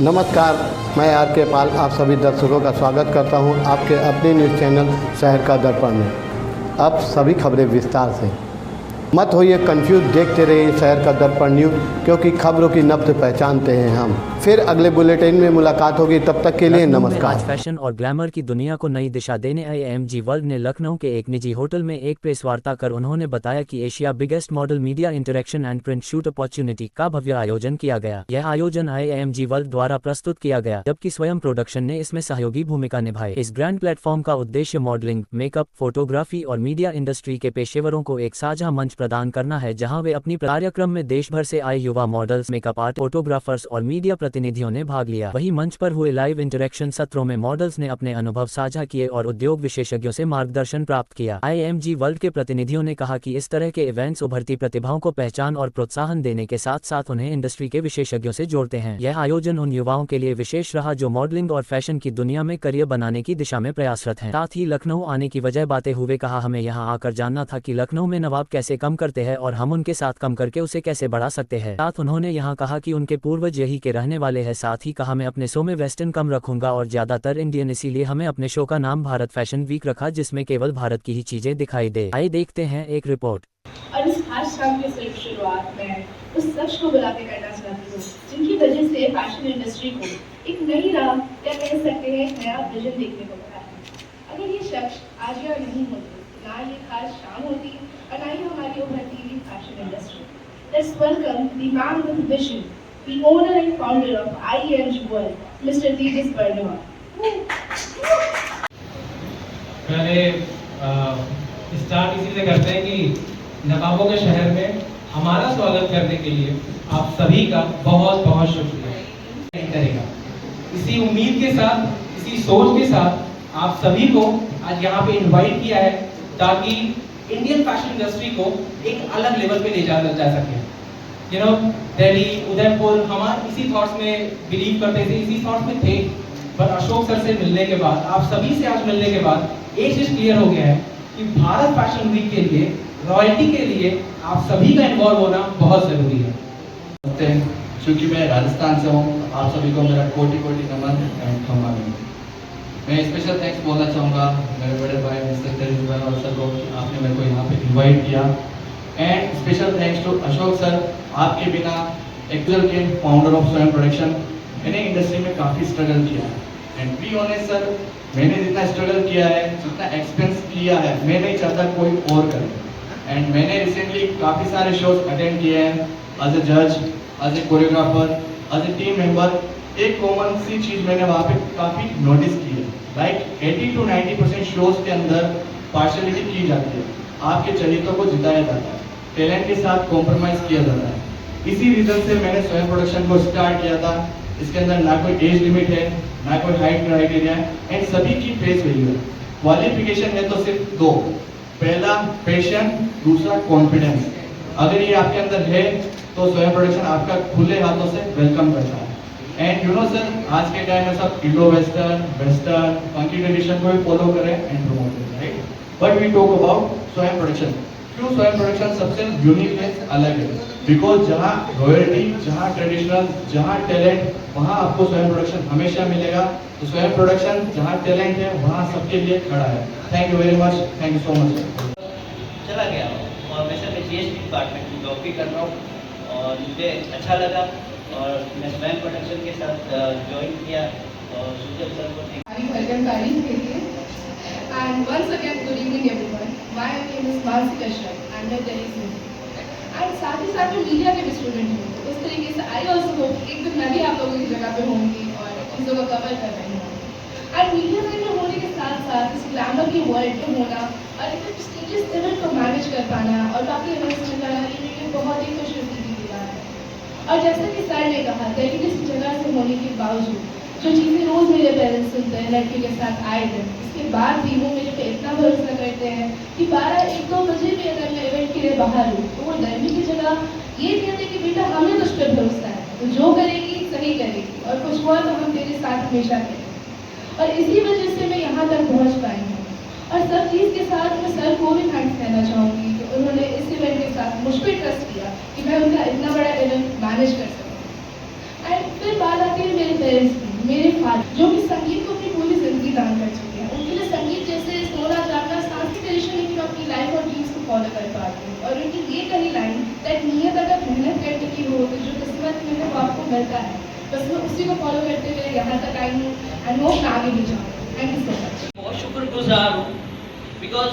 नमस्कार, मैं आर के पाल आप सभी दर्शकों का स्वागत करता हूं आपके अपने न्यूज़ चैनल शहर का दर्पण में। अब सभी खबरें विस्तार से। मत होइए कंफ्यूज, देखते रहिए शहर का दर्पण न्यूज़, क्योंकि खबरों की नब्ज पहचानते हैं हम। फिर अगले बुलेटिन में मुलाकात होगी, तब तक के लिए नमस्कार। आज फैशन और ग्लैमर की दुनिया को नई दिशा देने आए AMG वर्ल्ड ने लखनऊ के एक निजी होटल में एक प्रेस वार्ता कर उन्होंने बताया कि Asia biggest model media interaction and print shoot opportunity का भव्य आयोजन किया गया। यह आयोजन AMG वर्ल्ड द्वारा प्रस्तुत किया गया, जबकि स्वयं प्रोडक्शन ने इसमें सहयोगी भूमिका निभाई। इस ग्रैंड प्लेटफॉर्म का उद्देश्य मॉडलिंग, मेकअप, फोटोग्राफी और मीडिया इंडस्ट्री के पेशेवरों को एक साझा मंच प्रदान करना है, जहां वे अपनी कार्यक्रम में देश भर से आए युवा मॉडल्स, मेकअप आर्ट, फोटोग्राफर्स और मीडिया प्रतिनिधियों ने भाग लिया। वहीं मंच पर हुए लाइव इंटरेक्शन सत्रों में मॉडल्स ने अपने अनुभव साझा किए और उद्योग विशेषज्ञों से मार्गदर्शन प्राप्त किया। AMG वर्ल्ड के प्रतिनिधियों ने कहा कि इस तरह के इवेंट्स उभरती प्रतिभाओं को पहचान और प्रोत्साहन देने के साथ साथ उन्हें इंडस्ट्री के विशेषज्ञों से जोड़ते हैं। यह आयोजन उन युवाओं के लिए विशेष रहा जो मॉडलिंग और फैशन की दुनिया में करियर बनाने की दिशा में प्रयासरत हैं। साथ ही लखनऊ आने की वजह बातें हुए कहा, हमें यहाँ आकर जानना था कि लखनऊ में नवाब कैसे कम करते हैं और हम उनके साथ कम करके उसे कैसे बढ़ा सकते हैं। साथ उन्होंने यहाँ कहा कि उनके पूर्वज यही के रहने वाले हैं। साथ ही कहा, मैं अपने शो में वेस्टर्न कम रखूंगा और ज्यादातर इंडियन, इसीलिए हमें अपने शो का नाम भारत फैशन वीक रखा, जिसमें केवल भारत की ही चीजें दिखाई दे। आइए देखते हैं एक रिपोर्ट। और इस खास शाम की सिर्फ शुरुआत में उस शख्स को बुलाते करना चाहती हूँ जिनकी वजह से फैशन इंडस्ट्री को एक नई राह या कह सकते हैं नया विजन देखने को मिला है। अगर ये शख्स आज यहाँ नहीं होते, ना ये खास शाम होती और ना ही हमारी उभरती हुई fashion industry. Let's welcome the man with vision, the owner and founder of AMG World, Mr. Tejas Barnwal. पहले स्टार्ट इसी से करते हैं कि नवाबों के शहर में हमारा स्वागत करने के लिए आप सभी का बहुत बहुत शुक्रिया करेगा। इसी उम्मीद के साथ, इसी सोच के साथ आप सभी को आज यहाँ पे इनवाइट किया है ताकि इंडियन फैशन इंडस्ट्री को एक अलग लेवल पे ले जा सके। दिल्ली, उदयपुर, हम इसी थॉट्स में बिलीव करते थे, इसी थॉट्स में थे, पर अशोक सर से मिलने के बाद, आप सभी से आज मिलने के बाद एक चीज क्लियर हो गया है कि भारत फैशन वीक के लिए, रॉयल्टी के लिए आप सभी का इन्वॉल्व होना बहुत जरूरी है। क्योंकि मैं राजस्थान से हूँ, आप सभी को मेरा कोटि कोटि नमन एंड खम्मा। मैं स्पेशल थैंक्स बोलना चाहूँगा मेरे बड़े भाई मिस्टर तेज भाई और सर को, आपने मेरे को यहाँ पे इनवाइट किया। And special thanks to Ashok sir, आपके बिना एक्चुअल के फाउंडर ऑफ स्वयं प्रोडक्शन, मैंने इंडस्ट्री में काफ़ी स्ट्रगल किया है। एंड बी ऑनेस्ट सर, मैंने जितना स्ट्रगल किया है, जितना एक्सपेंस किया है, मैं नहीं चाहता कोई और करे। एंड मैंने रिसेंटली काफ़ी सारे शोज अटेंड किए हैं एज ए जज, as a choreographer, as a team member. एक कॉमन सी चीज़ मैंने वहाँ पे काफ़ी नोटिस की है, लाइक 80 to 90% शोज के अंदर पार्शलिटी की जाती है, आपके चरित्रों को जिताया जाता है, टैलेंट के साथ कॉम्प्रोमाइज़ किया जाता है। इसी रीज़न से मैंने स्वयं प्रोडक्शन को स्टार्ट किया था। इसके अंदर ना कोई एज लिमिट है, ना कोई हाइट क्राइटेरिया है, एंड सभी की फेस वैल्यू है। क्वालिफिकेशन है तो सिर्फ दो, पहला पैशन, दूसरा कॉन्फिडेंस। अगर ये आपके अंदर है तो स्वयं प्रोडक्शन आपका खुले हाथों से वेलकम करता है। एंड यू नो सर, आज के टाइम में सब Indo western, western, funky tradition को भी फॉलो करें एंड प्रमोट करें, right? But we talk about Swayam production. क्यों स्वयं प्रोडक्शन सबसे यूनिक है, अलग है? बिकॉज जहाँ रॉयल्टी, जहाँ ट्रेडिशनल, जहाँ टैलेंट, वहाँ आपको स्वयं प्रोडक्शन हमेशा मिलेगा। तो स्वयं प्रोडक्शन जहाँ टैलेंट है वहाँ सबके लिए खड़ा है। Thank you very much, thank you so much. चला गया और वैसे मैं GST डिपार्टमेंट में जॉब भी कर रहा हूँ और मुझे अच्छा लगा और मैं स्वयं प्रोडक्शन के साथ ज्वाइन किया और सुजल सर को वेलकम तारीफ के लिए। And once again, good evening everyone. My name is Mansi Kashyap. I'm a Delhi student. And साथ ही साथ मैं मीडिया के भी स्टूडेंट हूँ। तो उस तरीके से आई ऑल्सो होप एक दिन मैं भी आप लोगों की जगह पे होंगी और चीज़ों को कवर कर रही हूँ। और मीडिया में होने के साथ साथ इस ग्लैमर की वर्ल्ड में होना और इतने प्रेस्टिजियस इवेंट को मैनेज कर पाना और बाकी इवेंट्स में जाना, ये बहुत ही खुशनसीबी की बात है। और जैसा कि सर ने कहा, दिल्ली जैसी जगह से होने के बावजूद जो चीज़ें रोज़ मेरे पेरेंट्स सुनते हैं लड़की के साथ आए दिन, इसके बाद भी वो मेरे पे इतना भरोसा करते हैं कि 12-1-2 बजे भी अगर मैं इवेंट के लिए बाहर हूँ तो वो डरने की जगह ये कहते कि बेटा हमें तुझ पर भरोसा है, तो जो करेगी सही करेगी और कुछ हुआ तो हम तेरे साथ हमेशा करेंगे। और इसी वजह से मैं यहाँ तक पहुँच पाई हूँ। और सब चीज़ के साथ मैं सर को भी थैंक्स कहना चाहूँगी कि उन्होंने इस इवेंट के साथ मुझ पर ट्रस्ट किया कि मैं उनका इतना बड़ा इवेंट मैनेज कर सकूँ। एंड फिर बात आती है मेरे पेरेंट्स भी, मेरे फादर जो कि संगीत को अपनी पूरी जिंदगी दान कर चुके हैं, उनके लिए संगीत जैसे सोना जागना सांस्कृतिक ट्रेडिशन है कि वो अपनी लाइफ और ड्रीम्स को फॉलो कर पाते हैं। और उनकी ये कही लाइन दैट नियत अगर मेहनत करने की हो तो जो किस्मत में है वो आपको मिलता है, बस मैं उसी को फॉलो करते हुए यहाँ तक आई हूँ एंड होप मैं आगे भी जाऊँ। Thank you so much. बहुत शुक्रगुजार हूँ because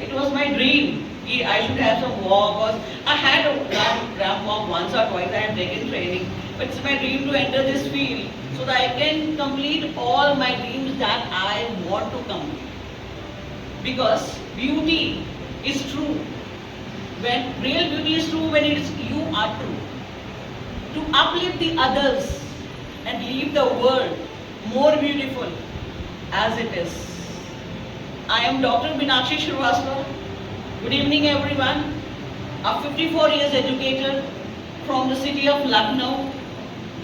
it was my dream कि I should have some walk और I had ramp walk once or twice. I had taken training, but it's my dream to enter this field so that I can complete all my dreams that I want to complete. Because beauty is true. When real beauty is true, when it is you are true. To uplift the others and leave the world more beautiful as it is. I am Dr. Meenakshi Srivastava. Good evening everyone. A 54 years educator from the city of Lucknow.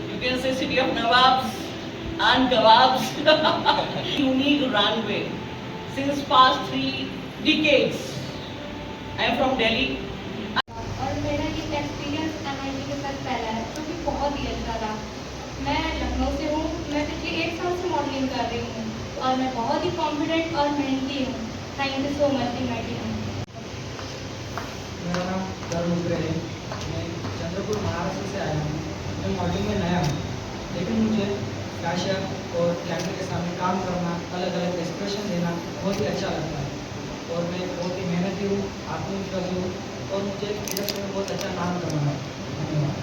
You can say city of Nawabs and Gawabs. Unique runway since past 3 decades. I am from Delhi. और मेरा ये experience MIT के साथ पहला है जो कि बहुत ही अच्छा रहा। मैं लखनऊ से हूँ, मैं पिछले 1 साल से मॉडलिंग कर रही हूँ और मैं बहुत ही कॉन्फिडेंट और मेहनती हूँ। Thank you so much MIT। मेरा नाम धर्मेंद्र है, मैं चंद्रपुर महाराष्ट्र से आया हूँ। मैं मॉडलिंग में नया हूँ, लेकिन मुझे फैशन और कैमरे के सामने काम करना, अलग अलग एक्सप्रेशन देना बहुत ही अच्छा लगता है और मैं बहुत ही मेहनती हूँ, आत्मविश्वासी हूँ और मुझे इंडस्ट्री में बहुत अच्छा काम करना है। धन्यवाद।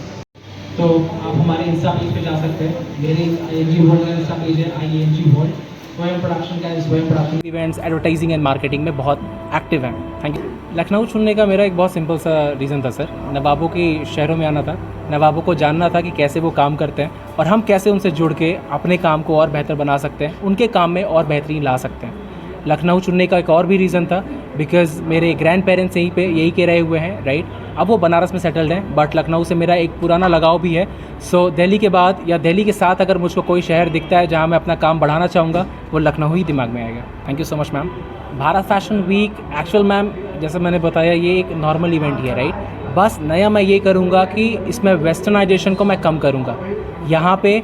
तो आप हमारे इंस्टा पेज पे जा सकते हैं। मेरे ING वर्ल्ड का इंस्टा पेज है ING वर्ल्ड। स्वयं प्रोडक्शन का स्वयं production events, advertising and marketing में बहुत एक्टिव हैं। Thank you. लखनऊ चुनने का मेरा एक बहुत सिंपल सा रीज़न था सर। नवाबों की शहरों में आना था, नवाबों को जानना था कि कैसे वो काम करते हैं और हम कैसे उनसे जुड़ के अपने काम को और बेहतर बना सकते हैं, उनके काम में और बेहतरीन ला सकते हैं। लखनऊ चुनने का एक और भी रीज़न था बिकॉज़ मेरे ग्रैंड पेरेंट्स यही के रहे हुए हैं, राइट। अब वो बनारस में सेटल्ड हैं, बट लखनऊ से मेरा एक पुराना लगाव भी है। सो दिल्ली के बाद या दिल्ली के साथ अगर मुझको कोई शहर दिखता है जहाँ मैं अपना काम बढ़ाना चाहूँगा, वो लखनऊ ही दिमाग में आएगा। Thank you so much ma'am. Bharat fashion week actual ma'am जैसे मैंने बताया ये एक नॉर्मल इवेंट ही है, राइट। बस नया मैं ये करूँगा कि इसमें वेस्टर्नाइजेशन को मैं कम करूँगा। यहाँ पे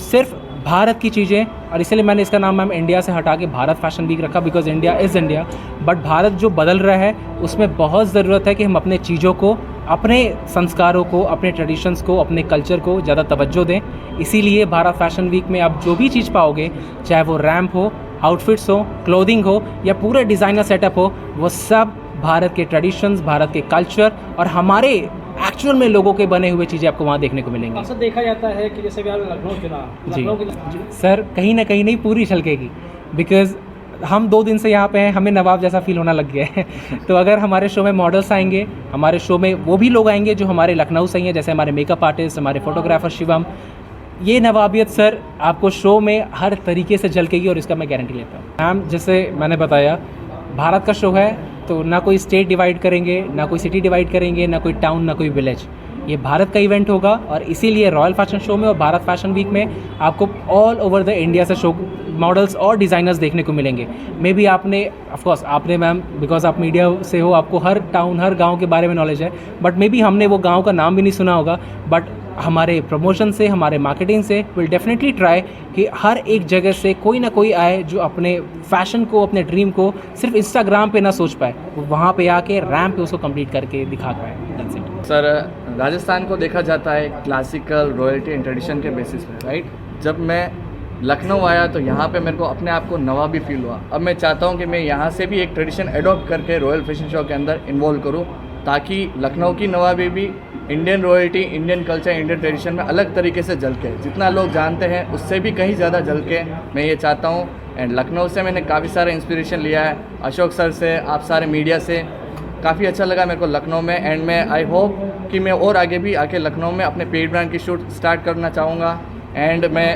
सिर्फ भारत की चीज़ें, और इसलिए मैंने इसका नाम मैम इंडिया से हटा के भारत फैशन वीक रखा because India is India. But Bharat जो बदल रहा है उसमें बहुत ज़रूरत है कि हम अपने चीज़ों को, अपने संस्कारों को, अपने ट्रेडिशंस को, अपने कल्चर को ज़्यादा तवज्जो दें। इसीलिए भारत फैशन वीक में आप जो भी चीज़ पाओगे, चाहे वो रैम्प हो, आउटफिट्स हो, क्लोथिंग हो या पूरे डिज़ाइनर सेटअप हो, वो सब भारत के ट्रेडिशंस, भारत के कल्चर और हमारे एक्चुअल में लोगों के बने हुए चीज़ें आपको वहाँ देखने को मिलेंगी। अक्सर देखा जाता है कि जैसे भी आपने लखनऊ चुना, जी लखनऊ की सर, कहीं ना कहीं नहीं पूरी छलकेगी बिकॉज़ हम 2 दिन से यहाँ पे हैं, हमें नवाब जैसा फील होना लग गया है। तो अगर हमारे शो में मॉडल्स आएंगे, हमारे शो में वो भी लोग आएंगे जो हमारे लखनऊ से ही हैं, जैसे हमारे मेकअप आर्टिस्ट, हमारे फोटोग्राफर शिवम, ये नवाबियत सर आपको शो में हर तरीके से झलकेगी और इसका मैं गारंटी लेता हूँ। मैम जैसे मैंने बताया, भारत का शो है तो ना कोई स्टेट डिवाइड करेंगे, ना कोई सिटी डिवाइड करेंगे, ना कोई टाउन, ना कोई विलेज। ये भारत का इवेंट होगा और इसीलिए रॉयल फैशन शो में और भारत फैशन वीक में आपको ऑल ओवर द इंडिया से शो मॉडल्स और डिज़ाइनर्स देखने को मिलेंगे। मे बी आपने ऑफकोर्स आपने मैम बिकॉज आप मीडिया से हो, आपको हर टाउन, हर गांव के बारे में नॉलेज है, बट मे बी हमने वो गांव का नाम भी नहीं सुना होगा। बट हमारे प्रमोशन से, हमारे मार्केटिंग से विल डेफिनेटली ट्राई कि हर एक जगह से कोई ना कोई आए जो अपने फैशन को, अपने ड्रीम को सिर्फ इंस्टाग्राम पे ना सोच पाए, वो वहाँ पे आके रैम्प पे उसको कंप्लीट करके दिखा पाए। दैट्स इट सर, राजस्थान को देखा जाता है क्लासिकल, रॉयल्टी एंड ट्रेडिशन के बेसिस पे, राइट। जब मैं लखनऊ आया तो यहाँ पे मेरे को अपने आप को नवाबी फील हुआ। अब मैं चाहता हूँ कि मैं यहाँ से भी एक ट्रेडिशन एडॉप्ट करके रॉयल फैशन शो के अंदर इन्वॉल्व करूँ, ताकि लखनऊ की नवाबी भी Indian royalty, Indian culture, Indian tradition में अलग तरीके से झलके। जितना लोग जानते हैं उससे भी कहीं ज़्यादा झलके, मैं ये चाहता हूँ। एंड लखनऊ से मैंने काफ़ी सारा इंस्पिरेशन लिया है, अशोक सर से, आप सारे मीडिया से। काफ़ी अच्छा लगा मेरे को लखनऊ में। एंड मैं आई होप कि मैं और आगे भी आके लखनऊ में अपने पेड ब्रांड की शूट स्टार्ट करना चाहूँगा। एंड मैं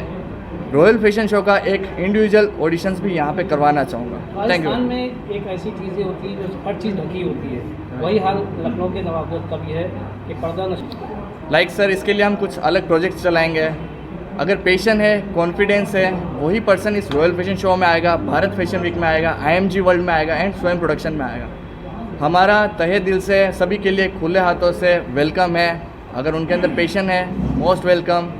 रॉयल फैशन शो का एक इंडिविजुअल ऑडिशंस भी यहाँ पे करवाना चाहूँगा। Thank you. राजस्थान में एक ऐसी चीज़ें होती है जो हर चीज़ ढकी होती है, वही हाल लखनऊ के नवाबों का भी है कि पर्दा न लाइक सर, इसके लिए हम कुछ अलग प्रोजेक्ट्स चलाएंगे। अगर पैशन है, कॉन्फिडेंस है, वही पर्सन इस रॉयल फैशन शो में आएगा, भारत फैशन वीक में आएगा, IMG वर्ल्ड में आएगा एंड स्वयं प्रोडक्शन में आएगा। हमारा तहे दिल से सभी के लिए खुले हाथों से वेलकम है। अगर उनके अंदर पैशन है, मोस्ट वेलकम।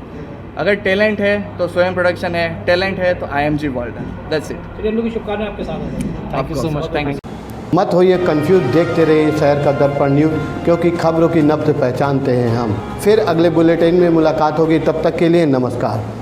अगर टैलेंट है तो स्वयं प्रोडक्शन है, टैलेंट है तो IMG वर्ल्ड है। That's it. चलिए हम लोग की शुभकामनाएं आपके साथ हैं। Thank you so much. Thank you. मत होइए कंफ्यूज, देखते रहिए शहर का दर्पण न्यूज़, क्योंकि खबरों की नब्ज़ पहचानते हैं हम। फिर अगले बुलेटिन में मुलाकात होगी, तब तक के लिए नमस्कार।